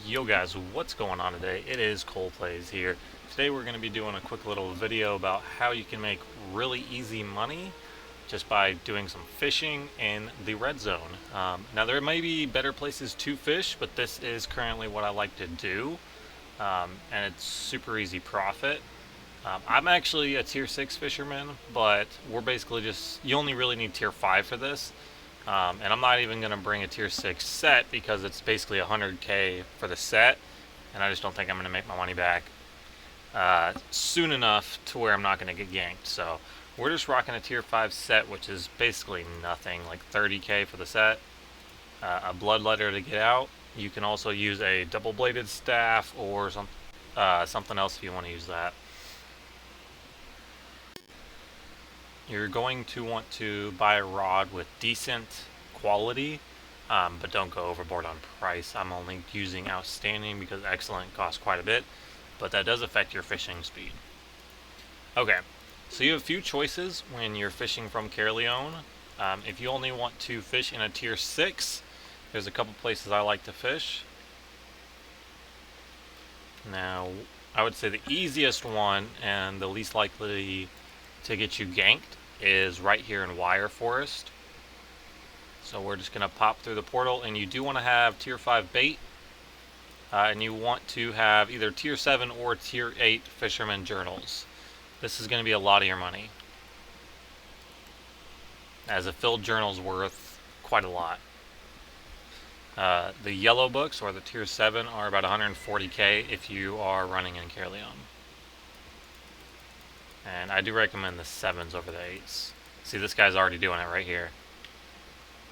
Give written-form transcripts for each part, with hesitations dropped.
Yo guys, what's going on today? It is ColePlays here. Today we're going to be doing a quick little video about how you can make really easy money just by doing some fishing in the red zone. Now there may be better places to fish, but this is currently what I like to do, and it's super easy profit. I'm actually a tier 6 fisherman, but we're basically you only really need tier 5 for this. And I'm not even going to bring a tier 6 set because it's basically 100k for the set, and I just don't think I'm going to make my money back soon enough to where I'm not going to get ganked. So we're just rocking a tier 5 set, which is basically nothing, like 30k for the set, a bloodletter to get out. You can also use a double-bladed staff or something else if you want to use that. You're going to want to buy a rod with decent quality, but don't go overboard on price. I'm only using outstanding because excellent costs quite a bit, but that does affect your fishing speed. Okay, so you have a few choices when you're fishing from Caerleon. If you only want to fish in a tier 6, there's a couple places I like to fish. Now, I would say the easiest one and the least likely to get you ganked is right here in Wire Forest. So we're just going to pop through the portal, and you do want to have tier 5 bait, and you want to have either tier 7 or tier 8 fisherman journals. This is going to be a lot of your money, as a filled journal is worth quite a lot. The yellow books, or the tier 7, are about 140k if you are running in Caerleon. And I do recommend the 7s over the 8s. See, this guy's already doing it right here.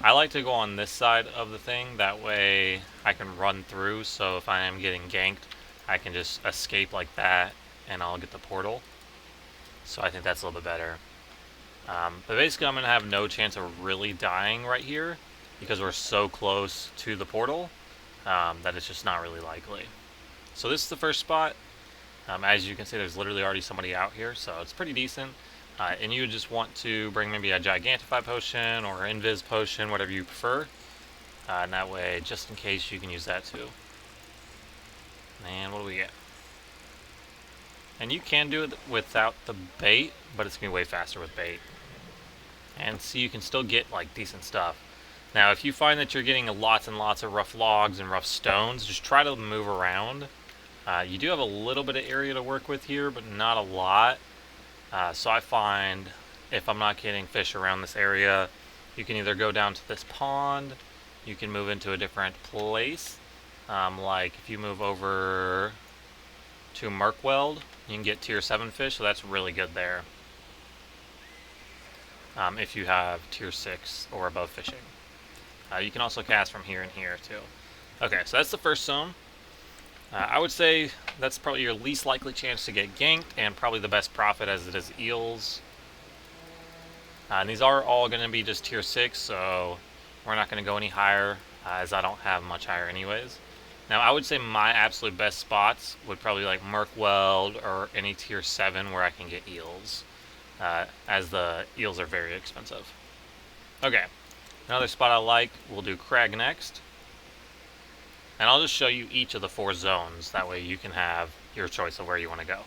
I like to go on this side of the thing, that way I can run through, so if I am getting ganked, I can just escape like that, and I'll get the portal. So I think that's a little bit better. But basically I'm going to have no chance of really dying right here, because we're so close to the portal, that it's just not really likely. So this is the first spot. As you can see, there's literally already somebody out here, so it's pretty decent. And you would just want to bring maybe a Gigantify potion or Invis potion, whatever you prefer. And that way, just in case, you can use that too. And what do we get? And you can do it without the bait, but it's going to be way faster with bait. And so you can still get like decent stuff. Now, if you find that you're getting lots and lots of rough logs and rough stones, just try to move around. You do have a little bit of area to work with here, but not a lot. So I find if I'm not getting fish around this area, you can either go down to this pond, you can move into a different place. Like if you move over to Merkweld, you can get tier 7 fish, so that's really good there. If you have tier 6 or above fishing. You can also cast from here and here too. Okay, so that's the first zone. I would say that's probably your least likely chance to get ganked, and probably the best profit as it is eels. And these are all going to be just tier 6, so we're not going to go any higher, as I don't have much higher anyways. Now I would say my absolute best spots would probably like Merkweld or any tier 7 where I can get eels, as the eels are very expensive. Okay, another spot I like, we'll do Crag next. And I'll just show you each of the 4 zones, that way you can have your choice of where you want to go.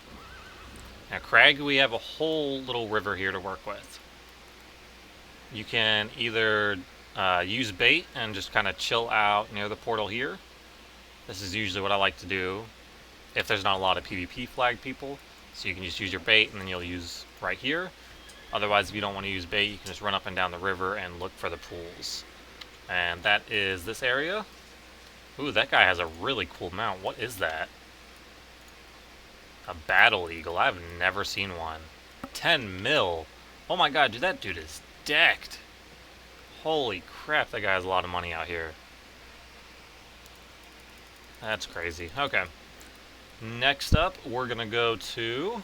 Now Crag, we have a whole little river here to work with. You can either use bait and just kind of chill out near the portal here. This is usually what I like to do if there's not a lot of PvP flag people. So you can just use your bait and then you'll use right here. Otherwise, if you don't want to use bait, you can just run up and down the river and look for the pools. And that is this area. Ooh, that guy has a really cool mount. What is that? A battle eagle. I've never seen one. 10 mil. Oh my god, dude, that dude is decked. Holy crap, that guy has a lot of money out here. That's crazy. Okay. Next up, we're going to go to...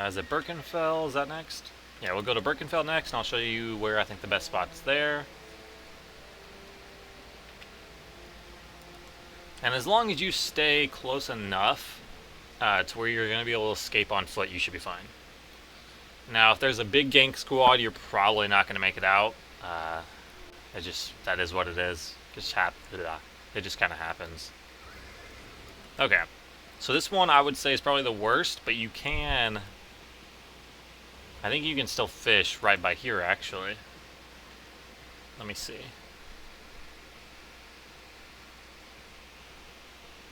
is it Birkenfell? Is that next? Yeah, we'll go to Birkenfell next, and I'll show you where I think the best spot is there. And as long as you stay close enough to where you're going to be able to escape on foot, you should be fine. Now, if there's a big gank squad, you're it not going to make it out. That is what it is. It It just kind of happens. Okay. So this one I would say is probably the worst, but you can... I think you can still fish right by here, actually. Let me see.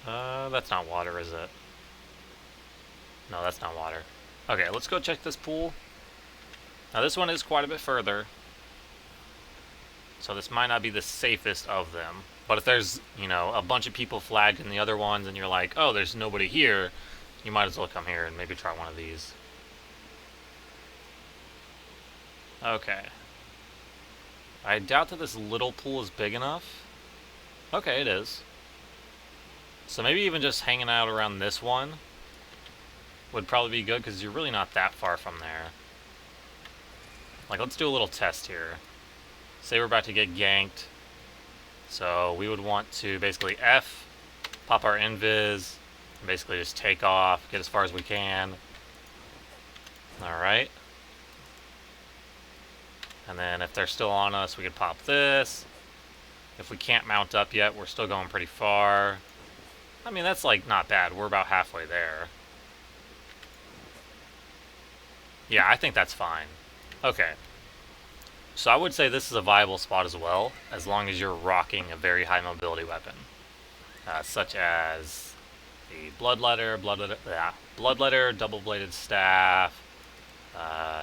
That's not water, is it? No, that's not water. Okay, let's go check this pool. Now this one is quite a bit further, so this might not be the safest of them. But if there's, you know, a bunch of people flagged in the other ones and you're like, oh, there's nobody here, you might as well come here and maybe try one of these. Okay. I doubt that this little pool is big enough. Okay, it is. So maybe even just hanging out around this one would probably be good, because you're really not that far from there. Like, let's do a little test here. Say we're about to get ganked. So we would want to basically F, pop our invis, and basically just take off, get as far as we can. Alright. And then if they're still on us, we could pop this. If we can't mount up yet, we're still going pretty far. I mean, that's like not bad. We're about halfway there. Yeah, I think that's fine. Okay. So I would say this is a viable spot as well, as long as you're rocking a very high mobility weapon. Such as the Bloodletter, double-bladed staff,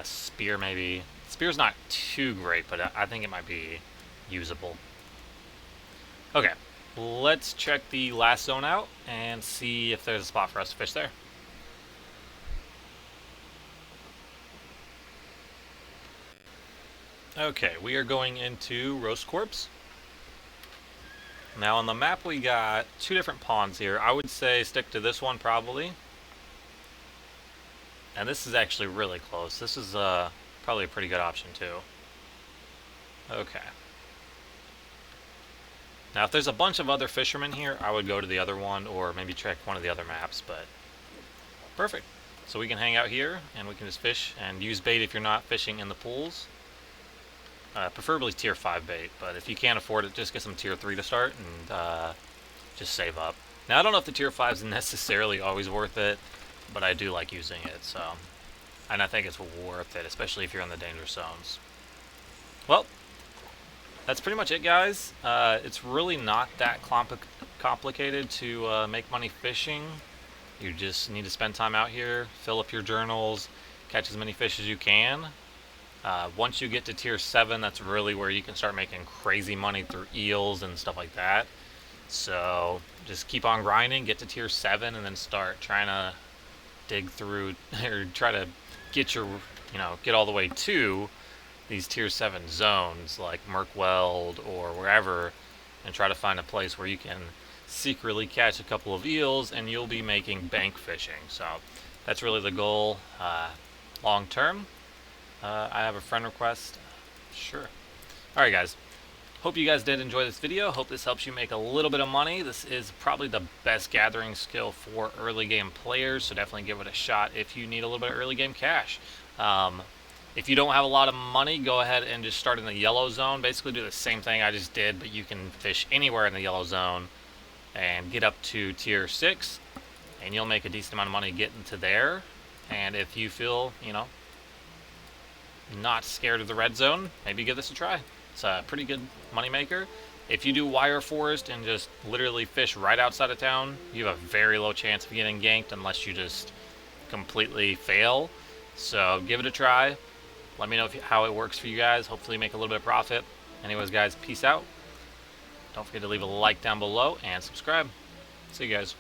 spear maybe. Spear's not too great, but I think it might be usable. Okay, let's check the last zone out and see if there's a spot for us to fish there. Okay, we are going into Roast Corpse. Now on the map we got two different ponds here. I would say stick to this one probably. And this is actually really close. This is probably a pretty good option too. Okay. Now if there's a bunch of other fishermen here, I would go to the other one or maybe check one of the other maps, but perfect. So we can hang out here and we can just fish and use bait if you're not fishing in the pools. Preferably tier 5 bait, but if you can't afford it, just get some tier 3 to start and just save up. Now, I don't know if the tier 5 is necessarily always worth it, but I do like using it, so... And I think it's worth it, especially if you're in the danger zones. Well, that's pretty much it, guys. It's really not that complicated to make money fishing. You just need to spend time out here, fill up your journals, catch as many fish as you can. Once you get to tier 7, that's really where you can start making crazy money through eels and stuff like that. So just keep on grinding, get to tier 7, and then start trying to dig through, or try to get your, get all the way to these tier 7 zones like Merkweld or wherever, and try to find a place where you can secretly catch a couple of eels and you'll be making bank fishing. So that's really the goal long term. I have a friend request. Sure. Alright guys, hope you guys did enjoy this video. Hope this helps you make a little bit of money. This is probably the best gathering skill for early game players, so definitely give it a shot if you need a little bit of early game cash. If you don't have a lot of money, go ahead and just start in the yellow zone. Basically do the same thing I just did, but you can fish anywhere in the yellow zone and get up to tier 6, and you'll make a decent amount of money getting to there. And if you feel, not scared of the red zone, maybe give this a try. It's a pretty good money maker. If you do wire forest and just literally fish right outside of town, you have a very low chance of getting ganked unless you just completely fail. So give it a try. Let me know how it works for you guys. Hopefully make a little bit of profit. Anyways guys, peace out. Don't forget to leave a like down below and subscribe. See you guys.